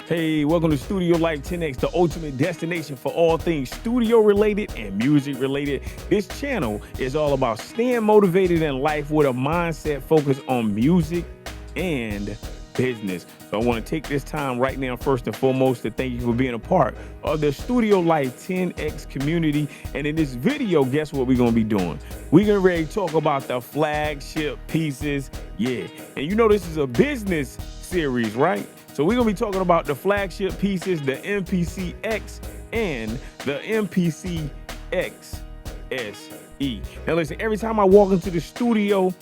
Hey, welcome to Studio Life 10X, the ultimate destination for all things studio related and music related. This channel is all about staying motivated in life with a mindset focused on music and business. So I want to take this time right now, first and foremost, to thank you for being a part of the Studio Life 10X community. And in this video, guess what we're going to be doing? We're going to really talk about the flagship pieces. Yeah. And you know, this is a business series, right? So we're going to be talking about the flagship pieces, the MPC X and the MPC X SE. Now listen, every time I walk into the studio,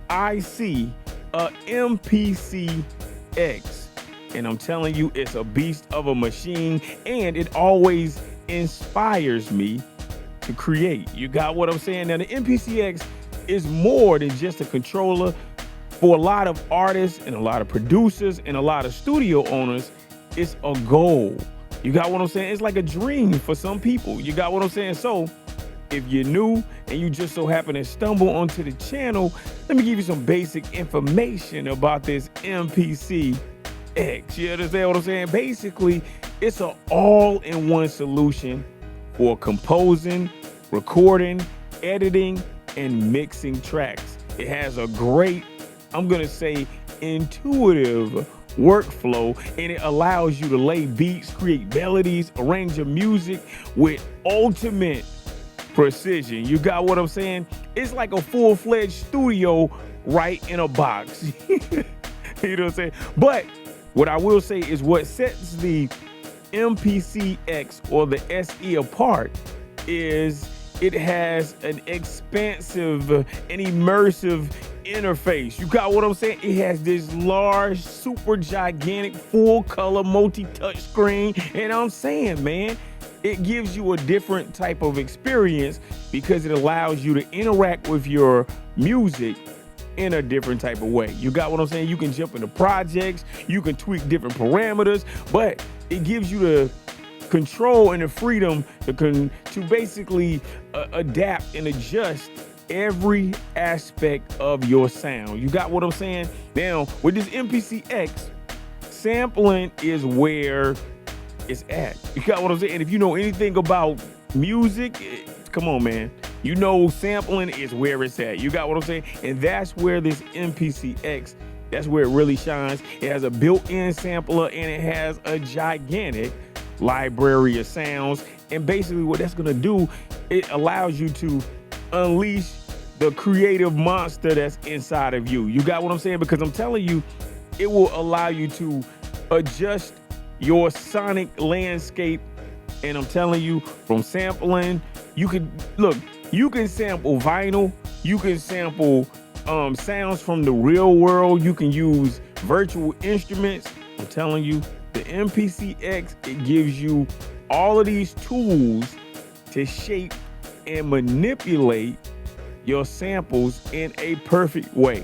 I see a MPC X, and I'm telling you, it's a beast of a machine, and it always inspires me to create. You got what I'm saying? Now the MPC X is more than just a controller. For a lot of artists and a lot of producers and a lot of studio owners, it's a goal. You got what I'm saying? It's like a dream for some people. You got what I'm saying? So if you're new and you just so happen to stumble onto the channel, let me give you some basic information about this MPC X. You understand what I'm saying? Basically, it's an all-in-one solution for composing, recording, editing, and mixing tracks. It has a great, I'm going to say, intuitive workflow, and it allows you to lay beats, create melodies, arrange your music with ultimate precision. You got what I'm saying? It's like a full-fledged studio right in a box. You know what I'm saying? But what I will say is what sets the MPC X or the SE apart is it has an expansive and immersive interface. You got what I'm saying? It has this large, super gigantic, full color, multi-touch screen. And I'm saying, man, it gives you a different type of experience because it allows you to interact with your music in a different type of way. You got what I'm saying? You can jump into projects, you can tweak different parameters, but it gives you the control and the freedom to basically adapt and adjust every aspect of your sound. You got what I'm saying? Now, with this MPC X, sampling is where it's at. You got what I'm saying? And if you know anything about music, come on, man. You know sampling is where it's at. You got what I'm saying? And that's where this MPC X, that's where it really shines. It has a built-in sampler and it has a gigantic library of sounds. And basically what that's gonna do, it allows you to unleash the creative monster that's inside of you. You got what I'm saying? Because I'm telling you, it will allow you to adjust your sonic landscape. And I'm telling you, from sampling, you can sample vinyl, you can sample sounds from the real world, you can use virtual instruments. I'm telling you, the MPC X, it gives you all of these tools to shape and manipulate your samples in a perfect way.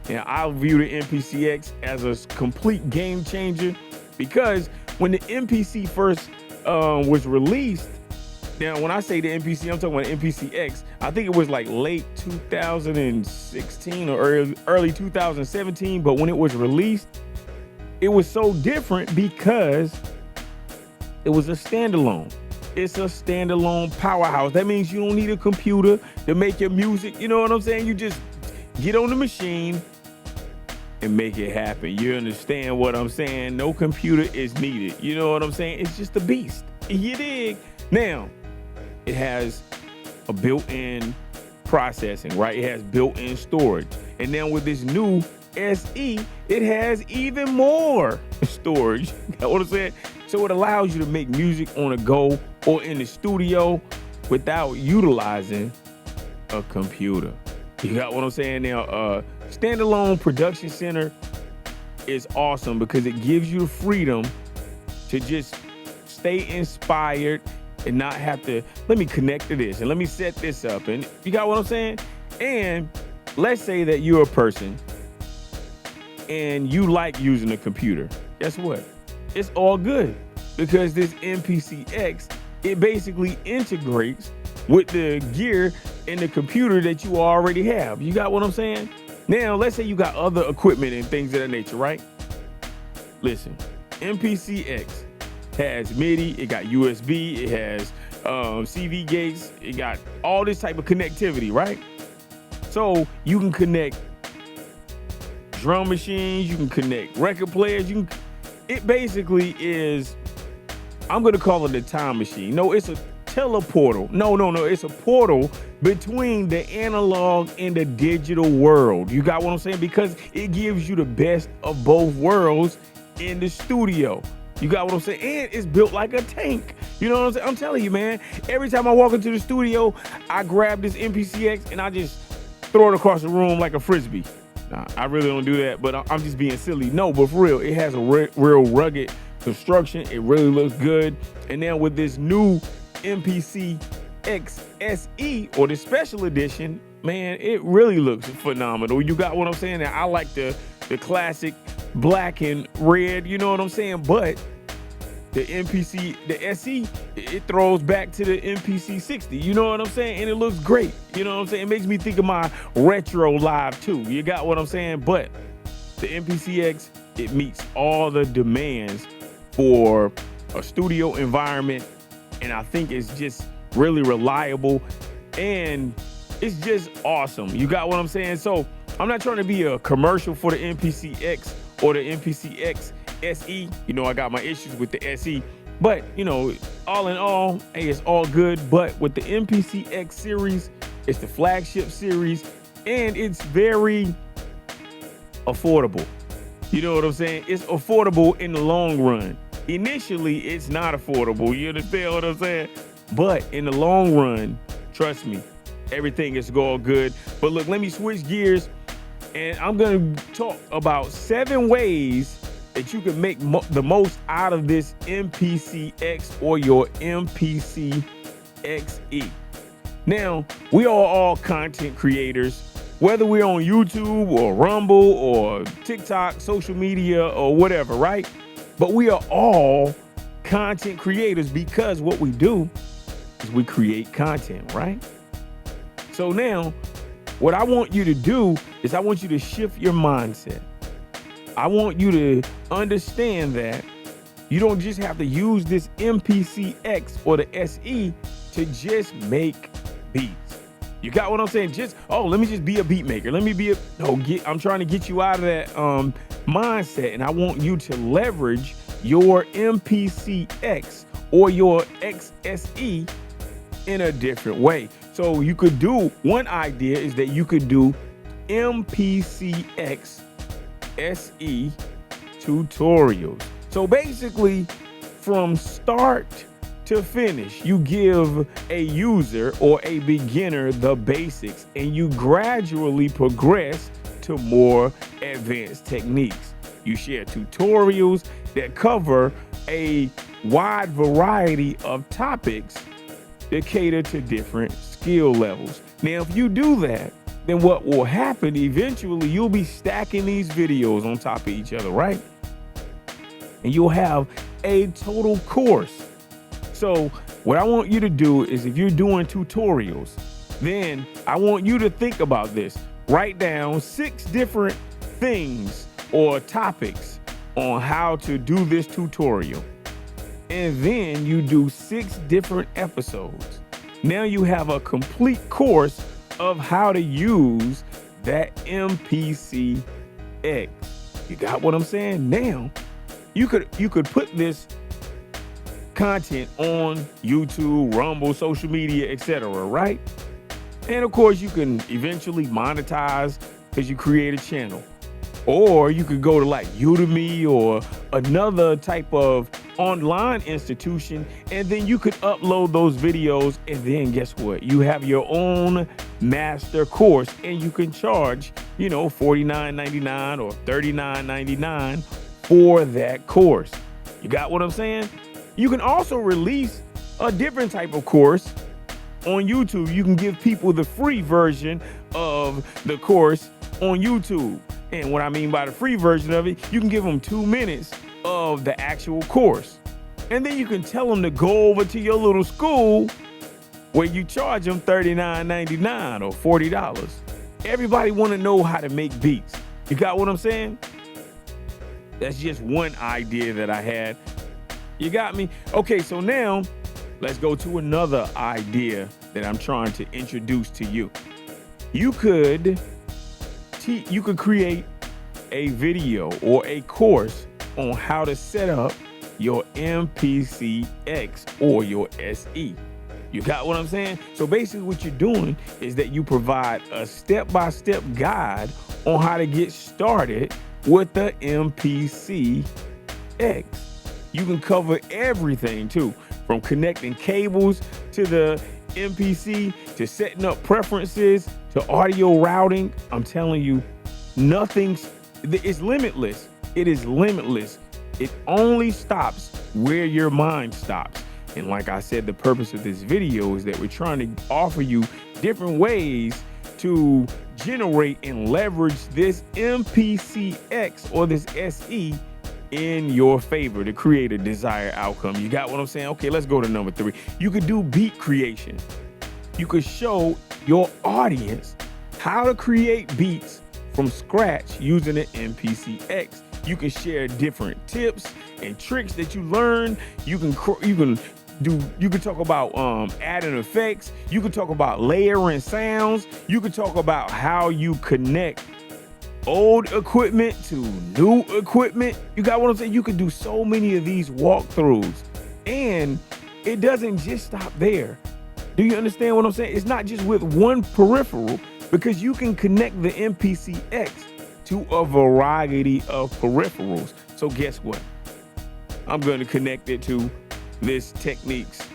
And I view the MPC X as a complete game changer because when the MPC first was released, now when I say the MPC, I'm talking about the MPC X, I think it was like late 2016 or early 2017, but when it was released, it was so different because it was a standalone. It's a standalone powerhouse. That means you don't need a computer to make your music. You know what I'm saying? You just get on the machine and make it happen. You understand what I'm saying? No computer is needed. You know what I'm saying? It's just a beast. You dig? Now, it has a built-in processing, right? It has built-in storage. And now with this new SE, it has even more storage. You know what I'm saying? So it allows you to make music on a go or in the studio without utilizing a computer. You got what I'm saying? Now, standalone production center is awesome because it gives you the freedom to just stay inspired and not have to, let me connect to this and let me set this up. And you got what I'm saying? And let's say that you're a person and you like using a computer. Guess what? It's all good because this MPC X, it basically integrates with the gear and the computer that you already have. You got what I'm saying? Now, let's say you got other equipment and things of that nature, right? Listen, MPC X has MIDI, it got USB, it has CV gates, it got all this type of connectivity, right? So you can connect drum machines, you can connect record players, it basically is, I'm gonna call it a time machine. No, it's a teleportal. No, it's a portal between the analog and the digital world. You got what I'm saying? Because it gives you the best of both worlds in the studio. You got what I'm saying? And it's built like a tank. You know what I'm saying? I'm telling you, man, every time I walk into the studio, I grab this MPC X and I just throw it across the room like a Frisbee. Nah, I really don't do that, but I'm just being silly. No, but for real, it has a real rugged construction. It really looks good. And now with this new MPC X SE, or the special edition, man, it really looks phenomenal. You got what I'm saying? I like the classic black and red, you know what I'm saying? But the MPC, the SE, it throws back to the MPC 60, you know what I'm saying? And it looks great, you know what I'm saying? It makes me think of my retro live too, you got what I'm saying? But the MPC X, it meets all the demands for a studio environment, and I think it's just really reliable, and it's just awesome. You got what I'm saying? So I'm not trying to be a commercial for the MPC X or the MPC X SE. You know, I got my issues with the SE, but you know, all in all, hey, it's all good. But with the MPC X series, it's the flagship series, and it's very affordable. You know what I'm saying? It's affordable in the long run. Initially, it's not affordable. You understand what I'm saying? But in the long run, trust me, everything is all good. But look, let me switch gears, and I'm going to talk about 7 ways that you can make the most out of this MPC X or your MPC XE. Now, we are all content creators, whether we're on YouTube or Rumble or TikTok, social media or whatever, right? But we are all content creators because what we do is we create content, right? So now, what I want you to do is I want you to shift your mindset. I want you to understand that you don't just have to use this MPC X or the SE to just make beats. You got what I'm saying? Let me just be a beat maker. I'm trying to get you out of that mindset, and I want you to leverage your MPC X or your XSE in a different way. So you could do, one idea is that you could do MPC X SE tutorials. So basically, from start to finish, you give a user or a beginner the basics, and you gradually progress to more advanced techniques. You share tutorials that cover a wide variety of topics that cater to different skill levels. Now, if you do that, then what will happen eventually, you'll be stacking these videos on top of each other, right? And you'll have a total course. So what I want you to do is, if you're doing tutorials, then I want you to think about this. Write down 6 different things or topics on how to do this tutorial. And then you do 6 different episodes. Now you have a complete course of how to use that MPC X. You got what I'm saying? Now, you could put this content on YouTube, Rumble, social media, etc., right? And of course, you can eventually monetize because you create a channel. Or you could go to like Udemy or another type of online institution, and then you could upload those videos, and then guess what? You have your own master course, and you can charge, $49.99 or $39.99 for that course. You got what I'm saying? You can also release a different type of course on YouTube. You can give people the free version of the course on YouTube. And what I mean by the free version of it, you can give them 2 minutes of the actual course. And then you can tell them to go over to your little school where you charge them $39.99 or $40. Everybody want to know how to make beats. You got what I'm saying? That's just one idea that I had. You got me? Okay, so now let's go to another idea that I'm trying to introduce to you. You could create a video or a course on how to set up your MPC X or your SE. You got what I'm saying? So basically what you're doing is that you provide a step-by-step guide on how to get started with the MPC X. You can cover everything too, from connecting cables to the MPC to setting up preferences to audio routing. I'm telling you, it's limitless. It is limitless. It only stops where your mind stops. And like I said, the purpose of this video is that we're trying to offer you different ways to generate and leverage this MPC X or this SE in your favor to create a desired outcome. You got what I'm saying? Okay, let's go to number 3. You could do beat creation. You could show your audience how to create beats from scratch using the MPC X. You can share different tips and tricks that you learn. You can talk about adding effects. You can talk about layering sounds. You can talk about how you connect old equipment to new equipment. You got what I'm saying? You can do so many of these walkthroughs, and it doesn't just stop there. Do you understand what I'm saying? It's not just with one peripheral, because you can connect the MPC X to a variety of peripherals. So guess what? I'm going to connect it to this Technics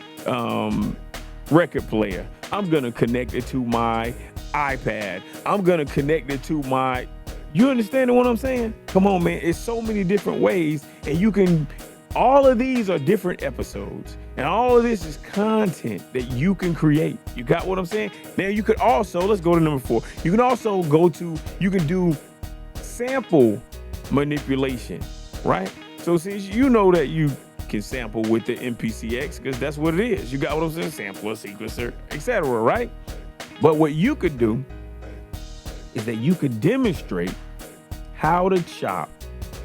record player. I'm going to connect it to my iPad. I'm going to connect it to my, you understand what I'm saying? Come on, man. It's so many different ways, and all of these are different episodes, and all of this is content that you can create. You got what I'm saying? Now you could also, let's go to number 4. You can also you can do sample manipulation, right? So since you know that you can sample with the MPC X, because that's what it is. You got what I'm saying? Sampler, sequencer, etc., right? But what you could do is that you could demonstrate how to chop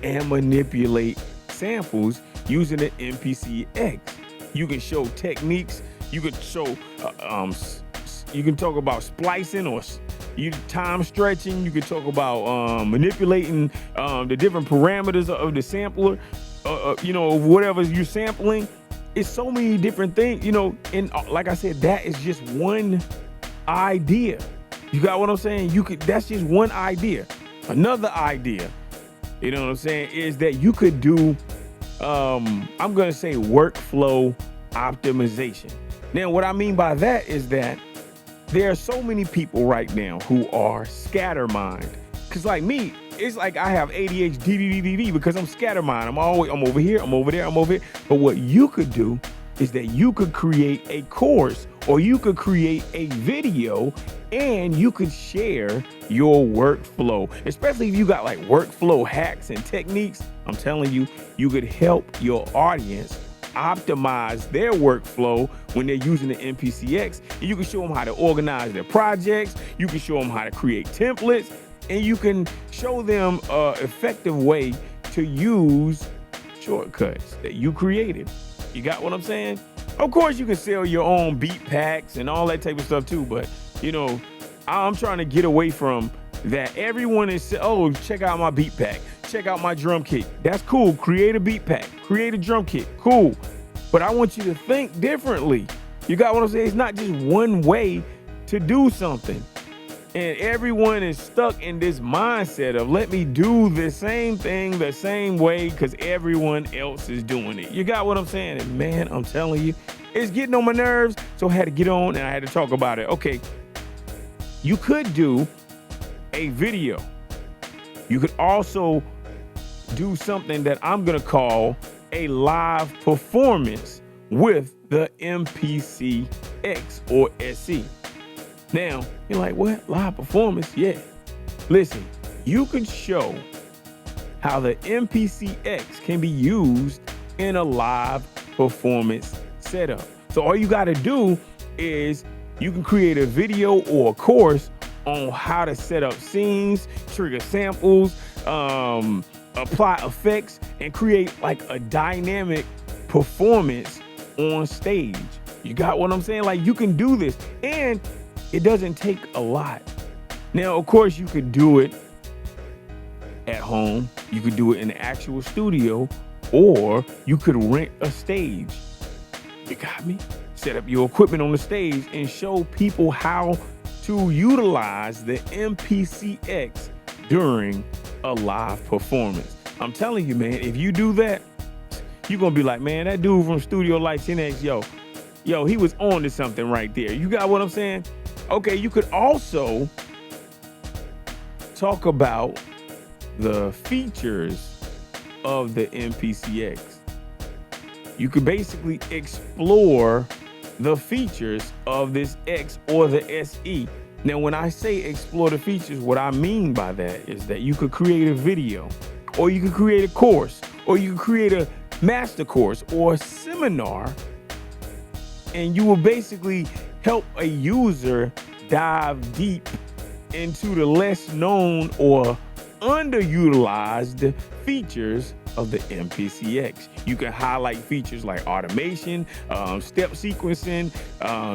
and manipulate samples using the MPC X. You can show techniques. You could show, you can talk about splicing or time stretching. You could talk about manipulating the different parameters of the sampler, whatever you're sampling. It's so many different things, and like I said, that is just one idea. You got what I'm saying? That's just one idea. Another idea, you know what I'm saying, is that you could do, I'm going to say workflow optimization. Now, what I mean by that is that there are so many people right now who are scattermined. Because like me, it's like I have ADHD because I'm scattermined. I'm over here, I'm over there, I'm over here. But what you could do is that you could create a course, or you could create a video, and you could share your workflow. Especially if you got like workflow hacks and techniques. I'm telling you, you could help your audience optimize their workflow when they're using the MPC X. And you can show them how to organize their projects. You can show them how to create templates, and you can show them an effective way to use shortcuts that you created. You got what I'm saying? Of course, you can sell your own beat packs and all that type of stuff too, but I'm trying to get away from that. Everyone is, oh, check out my beat pack. Check out my drum kit. That's cool. Create a beat pack. Create a drum kit. Cool. But I want you to think differently. You got what I'm saying? It's not just one way to do something. And everyone is stuck in this mindset of, let me do the same thing the same way because everyone else is doing it. You got what I'm saying? And man, I'm telling you, it's getting on my nerves. So I had to get on and I had to talk about it. Okay, you could do a video. You could also do something that I'm going to call a live performance with the MPC X or SE. Now, you're like, what? Live performance? Yeah. Listen, you can show how the MPC X can be used in a live performance setup. So all you got to do is you can create a video or a course on how to set up scenes, trigger samples, apply effects, and create like a dynamic performance on stage. You got what I'm saying? Like, you can do this, and it doesn't take a lot. Now, of course, you could do it at home. You could do it in the actual studio, or you could rent a stage. You got me? Set up your equipment on the stage and show people how to utilize the MPC X during a live performance. I'm telling you, man, if you do that, you're gonna be like, man, that dude from Studio Light 10X, yo, he was on to something right there. You got what I'm saying? Okay, you could also talk about the features of the MPC X. You could basically explore the features of this X or the SE. Now, when I say explore the features, what I mean by that is that you could create a video, or you could create a course, or you could create a master course or a seminar, and you will basically help a user dive deep into the less known or underutilized features of the MPC X. You can highlight features like automation, step sequencing,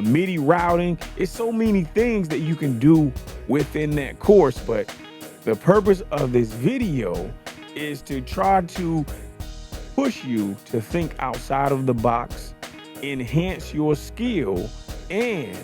MIDI routing. It's so many things that you can do within that course, but the purpose of this video is to try to push you to think outside of the box, enhance your skill, and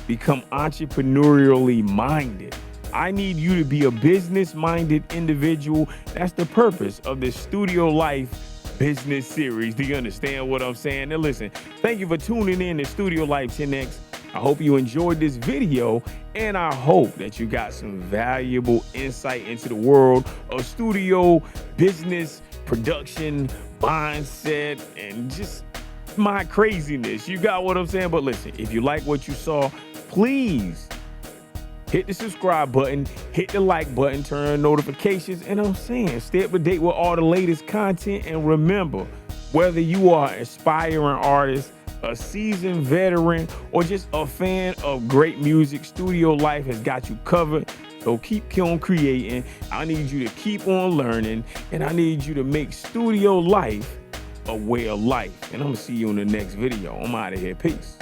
become entrepreneurially minded. I need you to be a business-minded individual. That's the purpose of this Studio Life business series. Do you understand what I'm saying? Now listen, thank you for tuning in to Studio Life 10X. I hope you enjoyed this video, and I hope that you got some valuable insight into the world of studio business, production, mindset, and just my craziness. You got what I'm saying? But listen, if you like what you saw, please hit the subscribe button, hit the like button, turn on notifications, and I'm saying stay up to date with all the latest content. And remember, whether you are an aspiring artist, a seasoned veteran, or just a fan of great music, Studio Life has got you covered. So keep on creating. I need you to keep on learning, and I need you to make Studio Life a way of life. And I'm gonna see you in the next video. I'm out of here. Peace.